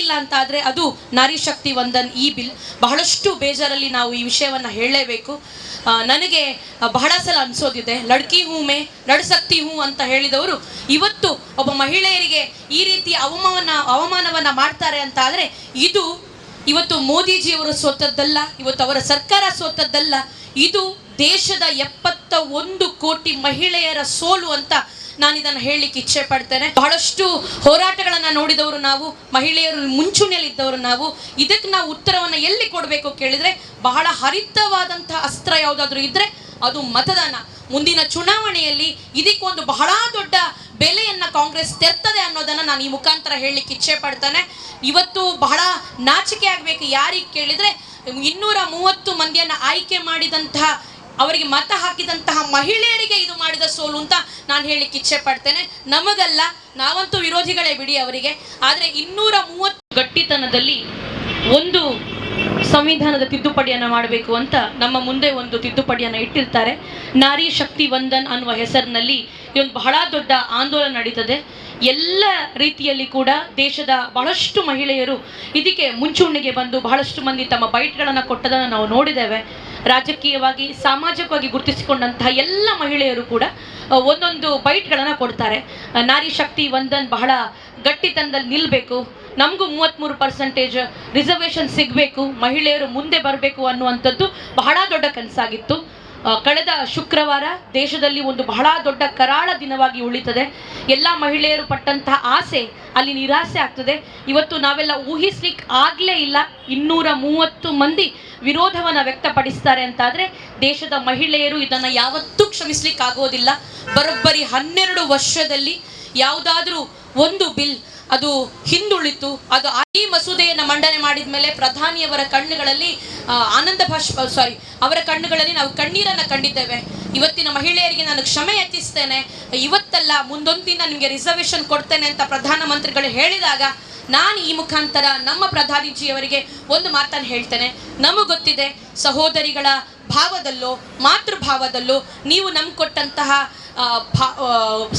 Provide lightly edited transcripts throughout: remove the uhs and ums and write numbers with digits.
ಆಗಿಲ್ಲ ಅಂತ ಆದರೆ ಅದು ನಾರಿ ಶಕ್ತಿ ವಂದನ್ ಈ ಬಿಲ್. ಬಹಳಷ್ಟು ಬೇಜಾರಲ್ಲಿ ನಾವು ಈ ವಿಷಯವನ್ನು ಹೇಳಲೇಬೇಕು. ನನಗೆ ಬಹಳ ಸಲ ಅನಿಸೋದಿದೆ, ಲಡ್ಕಿ ಹೂ ಮೇ ಲಡ್ಸಕ್ತಿ ಹೂ ಅಂತ ಹೇಳಿದವರು ಇವತ್ತು ಒಬ್ಬ ಮಹಿಳೆಯರಿಗೆ ಈ ರೀತಿ ಅವಮಾನವನ್ನು ಮಾಡ್ತಾರೆ ಅಂತ ಆದರೆ ಇದು ಇವತ್ತು ಮೋದಿಜಿಯವರ ಸೋತದ್ದಲ್ಲ, ಇವತ್ತು ಅವರ ಸರ್ಕಾರ ಸೋತದ್ದಲ್ಲ, ಇದು ದೇಶದ 71 ಕೋಟಿ ಮಹಿಳೆಯರ ಸೋಲು ಅಂತ ನಾನು ಇದನ್ನು ಹೇಳಲಿಕ್ಕೆ ಇಚ್ಛೆ ಪಡ್ತೇನೆ. ಬಹಳಷ್ಟು ಹೋರಾಟಗಳನ್ನು ನೋಡಿದವರು ನಾವು, ಮಹಿಳೆಯರು ಮುಂಚೂಣಿಯಲ್ಲಿದ್ದವರು ನಾವು. ಇದಕ್ಕೆ ನಾವು ಉತ್ತರವನ್ನು ಎಲ್ಲಿ ಕೊಡಬೇಕು ಕೇಳಿದರೆ, ಬಹಳ ಹರಿತವಾದಂತಹ ಅಸ್ತ್ರ ಯಾವುದಾದ್ರೂ ಇದ್ದರೆ ಅದು ಮತದಾನ. ಮುಂದಿನ ಚುನಾವಣೆಯಲ್ಲಿ ಇದಕ್ಕೊಂದು ಬಹಳ ದೊಡ್ಡ ಬೆಲೆಯನ್ನು ಕಾಂಗ್ರೆಸ್ ತೆರ್ತದೆ ಅನ್ನೋದನ್ನು ನಾನು ಈ ಮುಖಾಂತರ ಹೇಳಲಿಕ್ಕೆ ಇಚ್ಛೆ ಪಡ್ತೇನೆ. ಇವತ್ತು ಬಹಳ ನಾಚಿಕೆ ಆಗಬೇಕು ಯಾರಿಗೆ ಕೇಳಿದರೆ, 230 ಮಂದಿಯನ್ನು ಆಯ್ಕೆ ಮಾಡಿದಂತಹ, ಅವರಿಗೆ ಮತ ಹಾಕಿದಂತಹ ಮಹಿಳೆಯರಿಗೆ ಇದು ಮಾಡಿದ ಸೋಲು ಅಂತ ನಾನು ಹೇಳಲಿಕ್ಕೆ ಇಚ್ಛೆ ಪಡ್ತೇನೆ. ನಮಗಲ್ಲ, ನಾವಂತೂ ವಿರೋಧಿಗಳೇ ಬಿಡಿ ಅವರಿಗೆ. ಆದರೆ 230 ಗಟ್ಟಿತನದಲ್ಲಿ ಒಂದು ಸಂವಿಧಾನದ ತಿದ್ದುಪಡಿಯನ್ನು ಮಾಡಬೇಕು ಅಂತ ನಮ್ಮ ಮುಂದೆ ಒಂದು ತಿದ್ದುಪಡಿಯನ್ನು ಇಟ್ಟಿರ್ತಾರೆ. ನಾರಿ ಶಕ್ತಿ ವಂದನ್ ಅನ್ನುವ ಹೆಸರಿನಲ್ಲಿ ಇದೊಂದು ಬಹಳ ದೊಡ್ಡ ಆಂದೋಲನ ನಡೀತದೆ. ಎಲ್ಲ ರೀತಿಯಲ್ಲಿ ಕೂಡ ದೇಶದ ಬಹಳಷ್ಟು ಮಹಿಳೆಯರು ಇದಕ್ಕೆ ಮುಂಚೂಣಿಗೆ ಬಂದು ಬಹಳಷ್ಟು ಮಂದಿ ತಮ್ಮ ಬೈಟ್ಗಳನ್ನು ಕೊಟ್ಟದನ್ನು ನಾವು ನೋಡಿದ್ದೇವೆ. ರಾಜಕೀಯವಾಗಿ ಸಾಮಾಜಿಕವಾಗಿ ಗುರುತಿಸಿಕೊಂಡಂತಹ ಎಲ್ಲ ಮಹಿಳೆಯರು ಕೂಡ ಒಂದೊಂದು ಬೈಟ್ಗಳನ್ನು ಕೊಡ್ತಾರೆ. ನಾರಿ ಶಕ್ತಿ ವಂದನ್ ಬಹಳ ಗಟ್ಟಿತನದಲ್ಲಿ ನಿಲ್ಲಬೇಕು, ನಮಗೂ 33% ರಿಸರ್ವೇಷನ್ ಸಿಗಬೇಕು, ಮಹಿಳೆಯರು ಮುಂದೆ ಬರಬೇಕು ಅನ್ನುವಂಥದ್ದು ಬಹಳ ದೊಡ್ಡ ಕನಸಾಗಿತ್ತು. ಕಳೆದ ಶುಕ್ರವಾರ ದೇಶದಲ್ಲಿ ಒಂದು ಬಹಳ ದೊಡ್ಡ ಕರಾಳ ದಿನವಾಗಿ ಉಳಿತದೆ. ಎಲ್ಲ ಮಹಿಳೆಯರು ಪಟ್ಟಂತಹ ಆಸೆ ಅಲ್ಲಿ ನಿರಾಸೆ ಆಗ್ತದೆ. ಇವತ್ತು ನಾವೆಲ್ಲ ಊಹಿಸ್ಲಿಕ್ಕೆ ಆಗಲೇ ಇಲ್ಲ, 230 ಮಂದಿ ವಿರೋಧವನ್ನು ವ್ಯಕ್ತಪಡಿಸ್ತಾರೆ ಅಂತಾದರೆ ದೇಶದ ಮಹಿಳೆಯರು ಇದನ್ನು ಯಾವತ್ತೂ ಕ್ಷಮಿಸ್ಲಿಕ್ಕೆ ಆಗೋದಿಲ್ಲ. ಬರೋಬ್ಬರಿ 12 ವರ್ಷದಲ್ಲಿ ಯಾವುದಾದ್ರೂ ಒಂದು ಬಿಲ್ ಅದು ಹಿಂದುಳಿತು. ಅದು ಈ ಮಸೂದೆಯನ್ನು ಮಂಡನೆ ಮಾಡಿದ ಮೇಲೆ ಪ್ರಧಾನಿಯವರ ಕಣ್ಣುಗಳಲ್ಲಿ ಅವರ ಕಣ್ಣುಗಳಲ್ಲಿ ನಾವು ಕಣ್ಣೀರನ್ನು ಕಂಡಿದ್ದೇವೆ. ಇವತ್ತಿನ ಮಹಿಳೆಯರಿಗೆ ನಾನು ಕ್ಷಮೆ ಯಾಚಿಸ್ತೇನೆ, ಇವತ್ತಲ್ಲ ಮುಂದೊಂದು ದಿನ ನಿಮಗೆ ರಿಸರ್ವೇಷನ್ ಕೊಡ್ತೇನೆ ಅಂತ ಪ್ರಧಾನಮಂತ್ರಿಗಳು ಹೇಳಿದಾಗ ನಾನು ಈ ಮುಖಾಂತರ ನಮ್ಮ ಪ್ರಧಾನಿಜಿಯವರಿಗೆ ಒಂದು ಮಾತನ್ನು ಹೇಳ್ತೇನೆ. ನಮಗೆ ಗೊತ್ತಿದೆ, ಸಹೋದರಿಗಳ ಭಾವದಲ್ಲೋ ಮಾತೃಭಾವದಲ್ಲೋ ನೀವು ನಮ್ಗೆ ಕೊಟ್ಟಂತಹ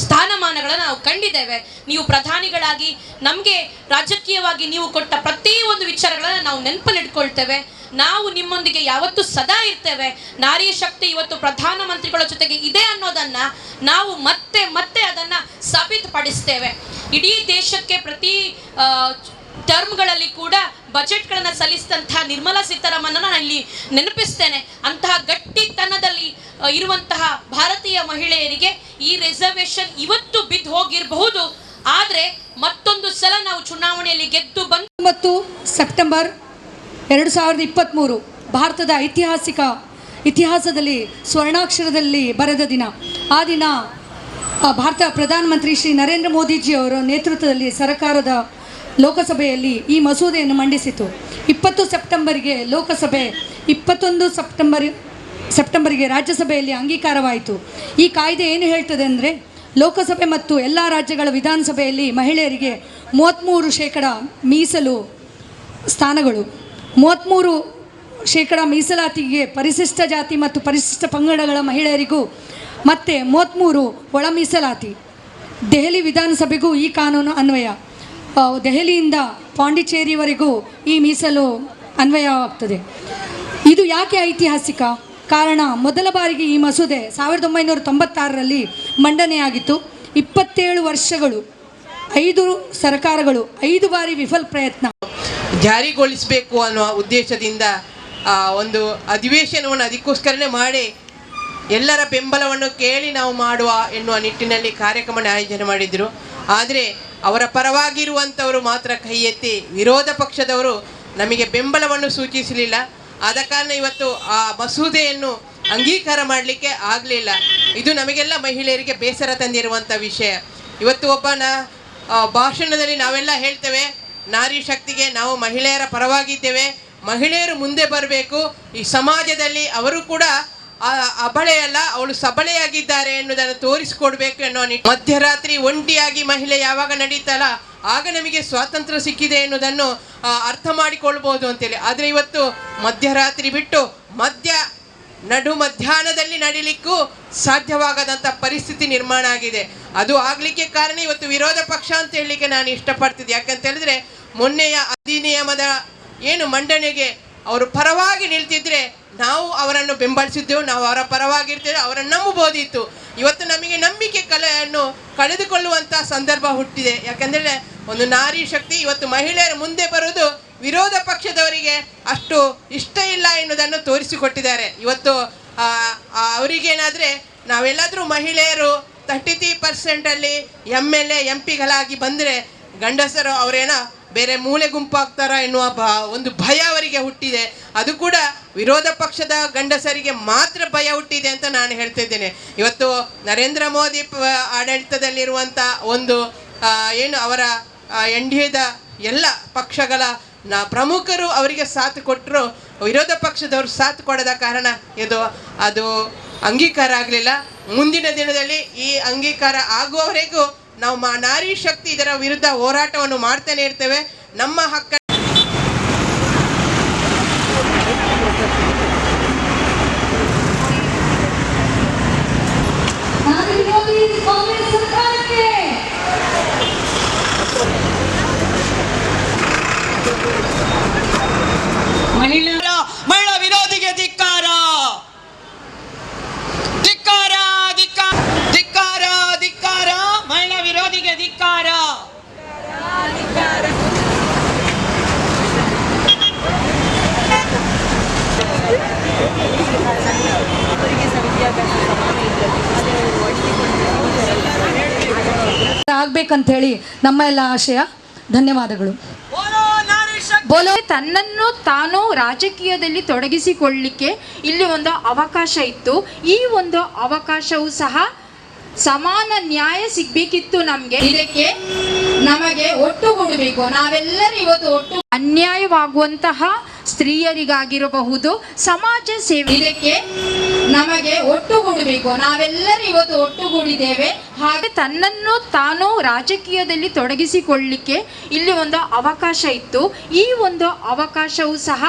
ಸ್ಥಾನಮಾನಗಳನ್ನು ನಾವು ಕಂಡಿದ್ದೇವೆ. ನೀವು ಪ್ರಧಾನಿಗಳಾಗಿ ನಮಗೆ ರಾಜಕೀಯವಾಗಿ ನೀವು ಕೊಟ್ಟ ಪ್ರತಿಯೊಂದು ವಿಚಾರಗಳನ್ನು ನಾವು ನೆನಪಲ್ಲಿಟ್ಕೊಳ್ತೇವೆ. ನಾವು ನಿಮ್ಮೊಂದಿಗೆ ಯಾವತ್ತೂ ಸದಾ ಇರ್ತೇವೆ. ನಾರಿ ಶಕ್ತಿ ಇವತ್ತು ಪ್ರಧಾನಮಂತ್ರಿಗಳ ಜೊತೆಗೆ ಇದೆ ಅನ್ನೋದನ್ನು ನಾವು ಮತ್ತೆ ಮತ್ತೆ ಅದನ್ನು ಸಾಬೀತುಪಡಿಸ್ತೇವೆ. ಇಡೀ ದೇಶಕ್ಕೆ ಪ್ರತಿ ಟರ್ಮ್ಗಳಲ್ಲಿ ಕೂಡ ಬಜೆಟ್ಗಳನ್ನು ಸಲ್ಲಿಸಿದಂತಹ ನಿರ್ಮಲಾ ಸೀತಾರಾಮನ್ ನಾನು ಇಲ್ಲಿ ನೆನಪಿಸ್ತೇನೆ. ಅಂತಹ ಗಟ್ಟಿತನದಲ್ಲಿ ಇರುವಂತಹ ಭಾರತೀಯ ಮಹಿಳೆಯರಿಗೆ ಈ ರಿಸರ್ವೇಷನ್ ಇವತ್ತು ಬಿದ್ದು ಹೋಗಿರಬಹುದು, ಆದರೆ ಮತ್ತೊಂದು ಸಲ ನಾವು ಚುನಾವಣೆಯಲ್ಲಿ ಗೆದ್ದು ಬಂದು 9 ಸೆಪ್ಟೆಂಬರ್ 2023 ಭಾರತದ ಇತಿಹಾಸದಲ್ಲಿ ಸ್ವರ್ಣಾಕ್ಷರದಲ್ಲಿ ಬರೆದ ದಿನ. ಆ ದಿನ ಭಾರತ ಪ್ರಧಾನಮಂತ್ರಿ ಶ್ರೀ ನರೇಂದ್ರ ಮೋದಿಜಿಯವರ ನೇತೃತ್ವದಲ್ಲಿ ಸರ್ಕಾರದ ಲೋಕಸಭೆಯಲ್ಲಿ ಈ ಮಸೂದೆಯನ್ನು ಮಂಡಿಸಿತು. 20 ಸೆಪ್ಟೆಂಬರ್ಗೆ ಲೋಕಸಭೆ, 21 ಸೆಪ್ಟೆಂಬರ್ಗೆ ರಾಜ್ಯಸಭೆಯಲ್ಲಿ ಅಂಗೀಕಾರವಾಯಿತು. ಈ ಕಾಯ್ದೆ ಏನು ಹೇಳ್ತದೆ ಅಂದರೆ, ಲೋಕಸಭೆ ಮತ್ತು ಎಲ್ಲ ರಾಜ್ಯಗಳ ವಿಧಾನಸಭೆಯಲ್ಲಿ ಮಹಿಳೆಯರಿಗೆ 33% ಮೀಸಲು ಸ್ಥಾನಗಳು, 33% ಮೀಸಲಾತಿಗೆ ಪರಿಶಿಷ್ಟ ಜಾತಿ ಮತ್ತು ಪರಿಶಿಷ್ಟ ಪಂಗಡಗಳ ಮಹಿಳೆಯರಿಗೂ ಮತ್ತು 33 ಒಳ ಮೀಸಲಾತಿ. ದೆಹಲಿ ವಿಧಾನಸಭೆಗೂ ಈ ಕಾನೂನು ಅನ್ವಯ. ದೆಹಲಿಯಿಂದ ಪಾಂಡಿಚೇರಿವರೆಗೂ ಈ ಮೀಸಲು ಅನ್ವಯವಾಗ್ತದೆ. ಇದು ಯಾಕೆ ಐತಿಹಾಸಿಕ? ಕಾರಣ, ಮೊದಲ ಬಾರಿಗೆ ಈ ಮಸೂದೆ 1996ರಲ್ಲಿ ಮಂಡನೆಯಾಗಿತ್ತು. 27 ವರ್ಷಗಳು, 5 ಸರ್ಕಾರಗಳು, 5 ಬಾರಿ ವಿಫಲ ಪ್ರಯತ್ನ. ಜಾರಿಗೊಳಿಸಬೇಕು ಅನ್ನುವ ಉದ್ದೇಶದಿಂದ ಒಂದು ಅಧಿವೇಶನವನ್ನು ಅದಕ್ಕೋಸ್ಕರನೇ ಮಾಡಿ ಎಲ್ಲರ ಬೆಂಬಲವನ್ನು ಕೇಳಿ ನಾವು ಮಾಡುವ ಎನ್ನುವ ನಿಟ್ಟಿನಲ್ಲಿ ಕಾರ್ಯಕ್ರಮವನ್ನು ಆಯೋಜನೆ ಮಾಡಿದರು. ಆದರೆ ಅವರ ಪರವಾಗಿರುವಂಥವರು ಮಾತ್ರ ಕೈ ಎತ್ತಿ ವಿರೋಧ ಪಕ್ಷದವರು ನಮಗೆ ಬೆಂಬಲವನ್ನು ಸೂಚಿಸಲಿಲ್ಲ. ಆದ ಕಾರಣ ಇವತ್ತು ಆ ಮಸೂದೆಯನ್ನು ಅಂಗೀಕಾರ ಮಾಡಲಿಕ್ಕೆ ಆಗಲಿಲ್ಲ. ಇದು ನಮಗೆಲ್ಲ ಮಹಿಳೆಯರಿಗೆ ಬೇಸರ ತಂದಿರುವಂಥ ವಿಷಯ. ಇವತ್ತು ಒಬ್ಬನ ಭಾಷಣದಲ್ಲಿ ನಾವೆಲ್ಲ ಹೇಳ್ತೇವೆ, ನಾರಿ ಶಕ್ತಿಗೆ ನಾವು ಮಹಿಳೆಯರ ಪರವಾಗಿದ್ದೇವೆ, ಮಹಿಳೆಯರು ಮುಂದೆ ಬರಬೇಕು, ಈ ಸಮಾಜದಲ್ಲಿ ಅವರು ಕೂಡ ಅಬಳೆಯಲ್ಲ, ಅವಳು ಸಬಳೆಯಾಗಿದ್ದಾರೆ ಎನ್ನುವುದನ್ನು ತೋರಿಸಿಕೊಡ್ಬೇಕು ಎನ್ನುವ ಮಧ್ಯರಾತ್ರಿ ಒಂಟಿಯಾಗಿ ಮಹಿಳೆ ಯಾವಾಗ ನಡೀತಲ್ಲ ಆಗ ನಮಗೆ ಸ್ವಾತಂತ್ರ್ಯ ಸಿಕ್ಕಿದೆ ಎನ್ನುವುದನ್ನು ಅರ್ಥ ಮಾಡಿಕೊಳ್ಬೋದು ಅಂತೇಳಿ. ಆದರೆ ಇವತ್ತು ಮಧ್ಯರಾತ್ರಿ ಬಿಟ್ಟು ನಡು ಮಧ್ಯಾಹ್ನದಲ್ಲಿ ನಡೀಲಿಕ್ಕೂ ಸಾಧ್ಯವಾಗದಂಥ ಪರಿಸ್ಥಿತಿ ನಿರ್ಮಾಣ ಆಗಿದೆ. ಅದು ಆಗಲಿಕ್ಕೆ ಕಾರಣ ಇವತ್ತು ವಿರೋಧ ಪಕ್ಷ ಅಂತ ಹೇಳಲಿಕ್ಕೆ ನಾನು ಇಷ್ಟಪಡ್ತಿದ್ದೆ. ಯಾಕಂತ ಹೇಳಿದ್ರೆ ಮೊನ್ನೆಯ ಅಧಿನಿಯಮದ ಏನು ಮಂಡನೆಗೆ ಅವರು ಪರವಾಗಿ ನಿಲ್ತಿದ್ರೆ ನಾವು ಅವರನ್ನು ಬೆಂಬಲಿಸಿದ್ದೆವು, ನಾವು ಅವರ ಪರವಾಗಿರ್ತೇವೆ, ಅವರನ್ನು ನಂಬಬಹುದಿತ್ತು. ಇವತ್ತು ನಮಗೆ ನಂಬಿಕೆ ಕಲೆಯನ್ನು ಕಳೆದುಕೊಳ್ಳುವಂಥ ಸಂದರ್ಭ ಹುಟ್ಟಿದೆ. ಯಾಕಂದರೆ ಒಂದು ನಾರಿ ಶಕ್ತಿ ಇವತ್ತು ಮಹಿಳೆಯರ ಮುಂದೆ ಬರೋದು ವಿರೋಧ ಪಕ್ಷದವರಿಗೆ ಅಷ್ಟು ಇಷ್ಟ ಇಲ್ಲ ಎನ್ನುವುದನ್ನು ತೋರಿಸಿಕೊಟ್ಟಿದ್ದಾರೆ. ಇವತ್ತು ಅವರಿಗೇನಾದರೆ ನಾವೆಲ್ಲಾದರೂ ಮಹಿಳೆಯರು 33% MLA MP ಗಳಾಗಿ ಬಂದರೆ ಗಂಡಸರು ಅವರೇನ ಬೇರೆ ಮೂಲೆ ಗುಂಪಾಗ್ತಾರ ಎನ್ನುವ ಒಂದು ಭಯ ಅವರಿಗೆ ಹುಟ್ಟಿದೆ. ಅದು ಕೂಡ ವಿರೋಧ ಪಕ್ಷದ ಗಂಡಸರಿಗೆ ಮಾತ್ರ ಭಯ ಹುಟ್ಟಿದೆ ಅಂತ ನಾನು ಹೇಳ್ತಿದ್ದೇನೆ. ಇವತ್ತು ನರೇಂದ್ರ ಮೋದಿ ಆಡಳಿತದಲ್ಲಿರುವಂಥ ಒಂದು ಏನು ಅವರ NDAದ ಎಲ್ಲ ಪಕ್ಷಗಳ ಪ್ರಮುಖರು ಅವರಿಗೆ ಸಾಥ್ ಕೊಟ್ಟರು, ವಿರೋಧ ಪಕ್ಷದವರು ಸಾಥ್ ಕೊಡದ ಕಾರಣ ಅದು ಅಂಗೀಕಾರ ಆಗಲಿಲ್ಲ. ಮುಂದಿನ ದಿನದಲ್ಲಿ ಈ ಅಂಗೀಕಾರ ಆಗುವವರೆಗೂ ನಾವು ನಾರಿ ಶಕ್ತಿ ಇದರ ವಿರುದ್ಧ ಹೋರಾಟವನ್ನು ಮಾಡ್ತಾನೆ ಇರ್ತೇವೆ. ನಮ್ಮ ಹಕ್ಕ ಮಹಿಳಾ ವಿರೋಧಿಗೆ ಧಿಕ್ಕಾರ, ಧಿಕ್ಕಾರ, ಧಿಕ್ಕಾರ, ಧಿಕ್ಕಾರ, ಧಿಕ್ಕಾರ, ಮಹಿಳಾ ವಿರೋಧಿಗೆ ಧಿಕ್ಕಾರ. ಆಗ್ಬೇಕಂತ ಹೇಳಿ ನಮ್ಮ ಎಲ್ಲ ಆಶಯ. ಧನ್ಯವಾದಗಳು. ಬೋಲೋ ತನ್ನನ್ನು ತಾನು ರಾಜಕೀಯದಲ್ಲಿ ತೊಡಗಿಸಿಕೊಳ್ಳಲಿಕ್ಕೆ ಇಲ್ಲಿ ಒಂದು ಅವಕಾಶ ಇತ್ತು. ಈ ಒಂದು ಅವಕಾಶವೂ ಸಹ ಸಮಾನ ನ್ಯಾಯ ಸಿಗ್ಬೇಕಿತ್ತು ನಮಗೆ. ಇದಕ್ಕೆ ನಮಗೆ ಒಟ್ಟುಗೂಡಬೇಕು. ನಾವೆಲ್ಲರೂ ಇವತ್ತು ಒಟ್ಟು ಅನ್ಯಾಯವಾಗುವಂತಹ ಸ್ತ್ರೀಯರಿಗಾಗಿರಬಹುದು, ಸಮಾಜ ಸೇವೆ, ಇದಕ್ಕೆ ನಮಗೆ ಒಟ್ಟುಗೂಡಬೇಕು. ನಾವೆಲ್ಲರೂ ಇವತ್ತು ಒಟ್ಟುಗೂಡಿದ್ದೇವೆ. ಹಾಗೆ ತನ್ನನ್ನು ತಾನು ರಾಜಕೀಯದಲ್ಲಿ ತೊಡಗಿಸಿಕೊಳ್ಳಲಿಕ್ಕೆ ಇಲ್ಲಿ ಒಂದು ಅವಕಾಶ ಇತ್ತು. ಈ ಒಂದು ಅವಕಾಶವೂ ಸಹ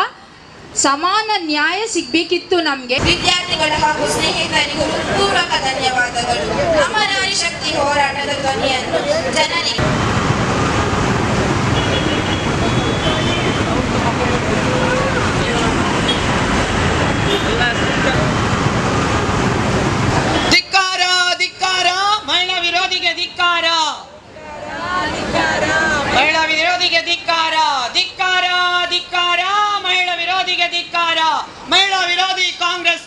ಸಮಾನ ನ್ಯಾಯ ಸಿಗ್ಬೇಕಿತ್ತು ನಮಗೆ. ವಿದ್ಯಾರ್ಥಿಗಳ ಹಾಗೂ ಸ್ನೇಹಿತರಿಗೂ ಹೃತ್ಪೂರ್ವಕ ಧನ್ಯವಾದಗಳು. ನಮ್ಮ ನಾರಿ ಶಕ್ತಿ ಹೋರಾಟದ ಧ್ವನಿಯನ್ನು ಜನರಿಗೆ ಧಿಕ್ಕಾರ, ಧಿಕ್ಕಾರ, ಮಹಿಳಾ ವಿರೋಧಿಗೆ ಧಿಕ್ಕಾರ, ಮಹಿಳಾ ವಿರೋಧಿಗೆ ಧಿಕ್ಕಾರ, ಧಿಕ್ಕಾರ, ಧಿಕ್ಕಾರ, ಮಹಿಳಾ ವಿರೋಧಿಗೆ ಧಿಕ್ಕಾರ. ಮಹಿಳಾ ವಿರೋಧಿ ಕಾಂಗ್ರೆಸ್